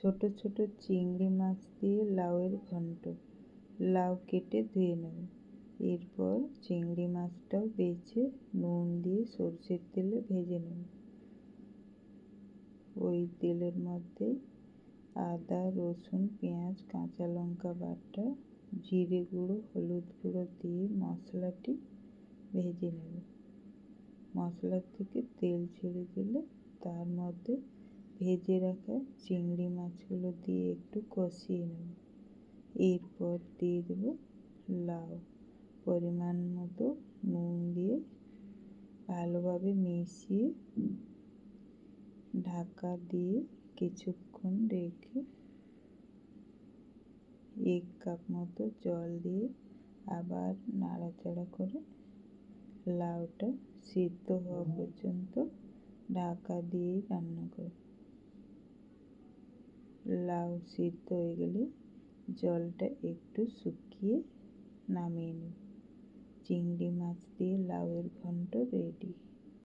ছোট ছোট চিংড়ি মাছ দিয়ে লাউয়ের ঘন্ট। লাউ কেটে ধুয়ে নেব। এরপর চিংড়ি মাছটাও বেছে নুন দিয়ে সরষের তেলে ভেজে নেব। ওই তেলের মধ্যে আদা, রসুন, পেঁয়াজ, কাঁচা লঙ্কা বাটা, জিরে গুঁড়ো, হলুদ গুঁড়ো দিয়ে মশলাটি ভেজে নেব। মশলা থেকে তেল ছেড়ে দিলে তার মধ্যে ভেজে রাখা চিংড়ি মাছগুলো দিয়ে একটু কষিয়ে নেব। এরপর দিয়ে দেব লাউ। পরিমাণ মতো নুন দিয়ে ভালোভাবে মিশিয়ে ঢাকা দিয়ে কিছুক্ষণ রেখে 1 কাপ মতো জল দিয়ে আবার নাড়াচাড়া করে লাউটা সিদ্ধ হওয়া পর্যন্ত ঢাকা দিয়ে রান্না করব। লাউ সিদ্ধ হয়ে গেলে জলটা একটু শুকিয়ে নামিয়ে নেব। চিংড়ি মাছ দিয়ে লাউয়ের ঘন্ট রেডি।